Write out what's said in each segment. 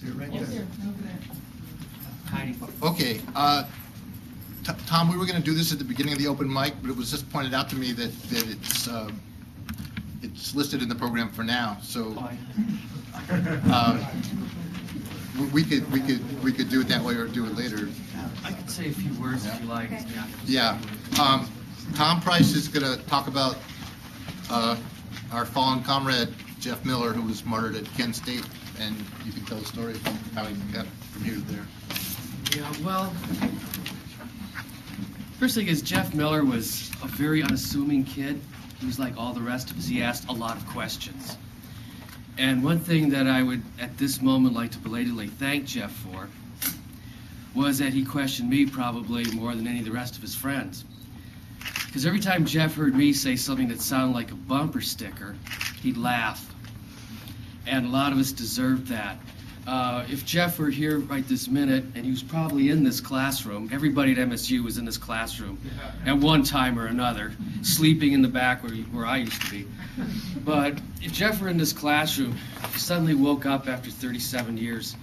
Right Yes, there. sir. Over there. Heidi. Okay, Tom, we were going to do this at the beginning of the open mic, but it was just pointed out to me that it's listed in the program for now. So we could do it that way or do it later. I could say a few words if you like. Yeah. Tom Price is going to talk about our fallen comrade Jeff Miller, who was martyred at Kent State, and you can tell the story of how he got from here to there. Yeah, well, first thing is Jeff Miller was a very unassuming kid. He was like all the rest of us. He asked a lot of questions. And one thing that I would, at this moment, like to belatedly thank Jeff for was that he questioned me probably more than any of the rest of his friends. Because every time Jeff heard me say something that sounded like a bumper sticker, he'd laugh. And a lot of us deserved that. If Jeff were here right this minute, and he was probably in this classroom, everybody at MSU was in this classroom at one time or another, sleeping in the back where I used to be. But if Jeff were in this classroom, he suddenly woke up after 37 years,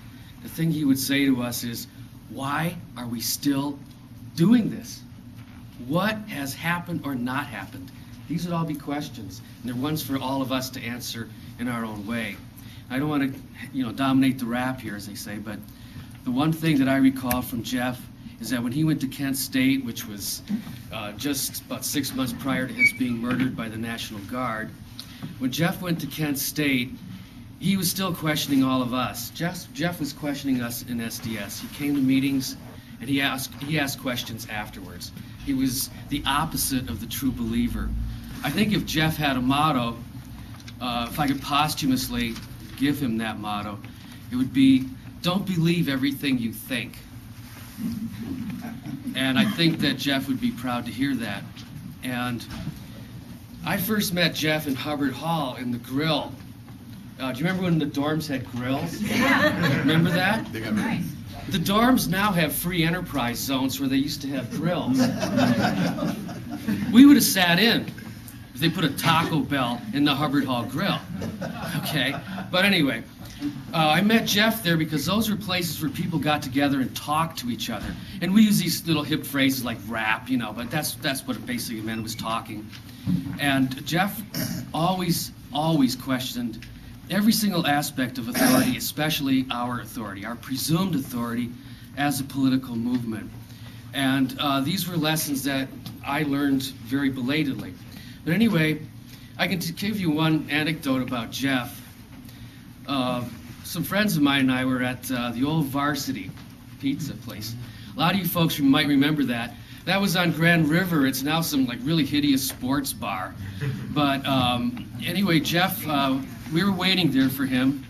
the thing he would say to us is, why are we still doing this? What has happened or not happened? These would all be questions, and they're ones for all of us to answer in our own way. I don't want to, dominate the rap here, as they say, but the one thing that I recall from Jeff is that when he went to Kent State, which was just about 6 months prior to his being murdered by the National Guard, when Jeff went to Kent State, he was still questioning all of us. Jeff was questioning us in SDS. He came to meetings, and he asked questions afterwards. He was the opposite of the true believer. I think if Jeff had a motto, if I could posthumously give him that motto, it would be, don't believe everything you think. And I think that Jeff would be proud to hear that. And I first met Jeff in Hubbard Hall in the grill. Do you remember when the dorms had grills? Remember that? The dorms now have free enterprise zones where they used to have grills. We would have sat in if they put a Taco Bell in the Hubbard Hall grill. Okay? But anyway, I met Jeff there because those were places where people got together and talked to each other. And we use these little hip phrases like rap, but that's what it basically meant, was talking. And Jeff always questioned every single aspect of authority, especially our authority, our presumed authority as a political movement. And these were lessons that I learned very belatedly. But anyway, I can give you one anecdote about Jeff. Some friends of mine and I were at the old Varsity pizza place. A lot of you folks might remember that. That was on Grand River. It's now some really hideous sports bar. But anyway, Jeff, we were waiting there for him,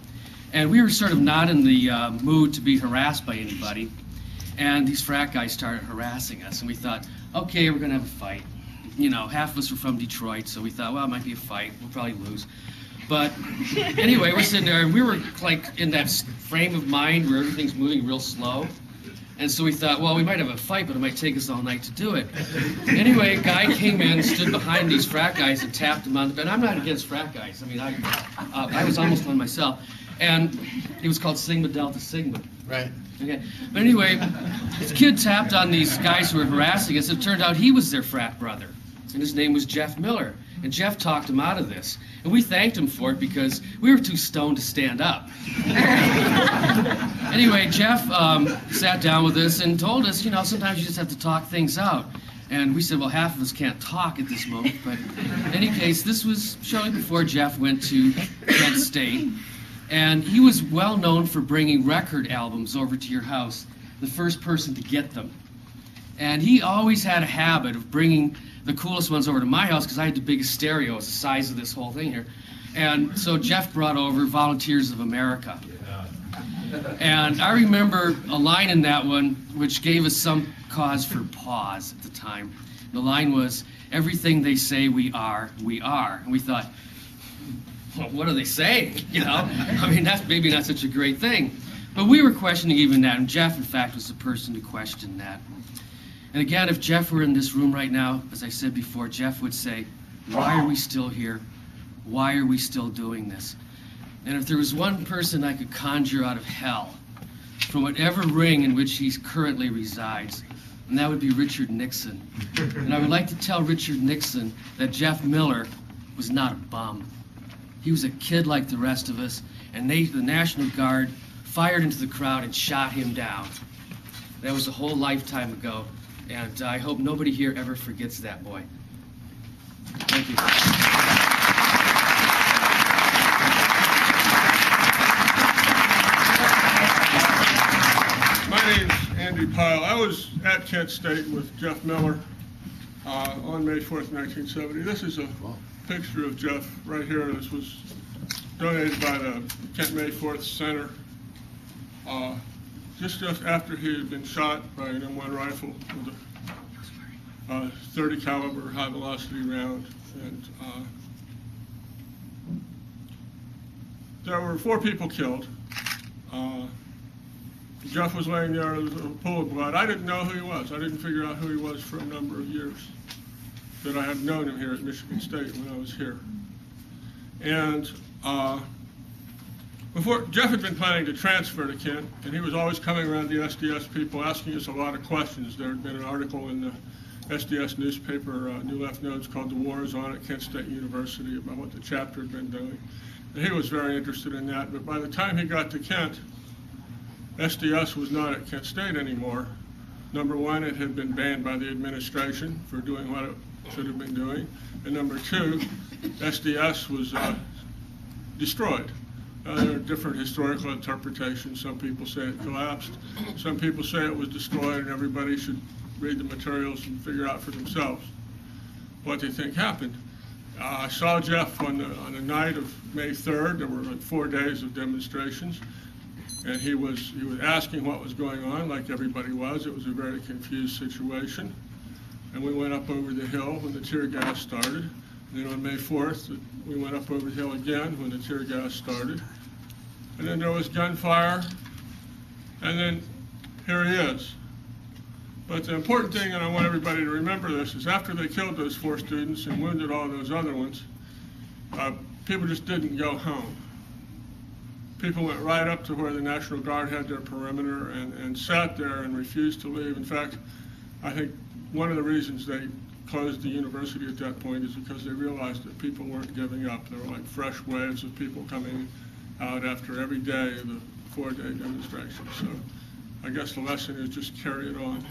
and we were sort of not in the mood to be harassed by anybody. And these frat guys started harassing us, and we thought, okay, we're going to have a fight. Half of us were from Detroit, so we thought, well, it might be a fight. We'll probably lose. But anyway, we're sitting there, and we were in that frame of mind where everything's moving real slow. And so we thought, well, we might have a fight, but it might take us all night to do it. Anyway, a guy came in, stood behind these frat guys, and tapped them on the bed. I'm not against frat guys. I mean, I was almost one myself. And it was called Sigma Delta Sigma. Right. Okay. But anyway, this kid tapped on these guys who were harassing us. It turned out he was their frat brother, and his name was Jeff Miller. And Jeff talked him out of this. And we thanked him for it because we were too stoned to stand up. Anyway, Jeff sat down with us and told us, sometimes you just have to talk things out. And we said, well, half of us can't talk at this moment. But in any case, this was shortly before Jeff went to Kent State. And he was well known for bringing record albums over to your house, the first person to get them. And he always had a habit of bringing the coolest ones over to my house because I had the biggest stereo. It's the size of this whole thing here. And so Jeff brought over Volunteers of America. And I remember a line in that one which gave us some cause for pause at the time. The line was, everything they say we are, we are. And we thought, well, what are they saying? I mean, that's maybe not such a great thing. But we were questioning even that, and Jeff, in fact, was the person to question that. And again, if Jeff were in this room right now, as I said before, Jeff would say, why are we still here? Why are we still doing this? And if there was one person I could conjure out of hell, from whatever ring in which he currently resides, and that would be Richard Nixon. And I would like to tell Richard Nixon that Jeff Miller was not a bum. He was a kid like the rest of us, and the National Guard fired into the crowd and shot him down. That was a whole lifetime ago, and I hope nobody here ever forgets that boy. Thank you. My name's Andy Pyle. I was at Kent State with Jeff Miller on May 4th, 1970. This is a picture of Jeff right here. This was donated by the Kent May 4th Center just after he had been shot by an M1 rifle with a 30 caliber high velocity round. And there were 4 people killed. Jeff was laying there in a pool of blood. I didn't know who he was. I didn't figure out who he was for a number of years that I had known him here at Michigan State when I was here. And before, Jeff had been planning to transfer to Kent, and he was always coming around the SDS people asking us a lot of questions. There had been an article in the SDS newspaper, New Left Notes, called "The War is On" at Kent State University about what the chapter had been doing. And he was very interested in that, but by the time he got to Kent, SDS was not at Kent State anymore. Number one, it had been banned by the administration for doing what it should have been doing. And number two, SDS was destroyed. There are different historical interpretations. Some people say it collapsed. Some people say it was destroyed, and everybody should read the materials and figure out for themselves what they think happened. I saw Jeff on the night of May 3rd. There were like 4 days of demonstrations. And he was asking what was going on, like everybody was. It was a very confused situation. And we went up over the hill when the tear gas started. And then on May 4th, we went up over the hill again when the tear gas started. And then there was gunfire. And then here he is. But the important thing, and I want everybody to remember this, is after they killed those 4 students and wounded all those other ones, people just didn't go home. People went right up to where the National Guard had their perimeter and sat there and refused to leave. In fact, I think one of the reasons they closed the university at that point is because they realized that people weren't giving up. There were like fresh waves of people coming out after every day of the 4-day demonstration. So I guess the lesson is just carry it on.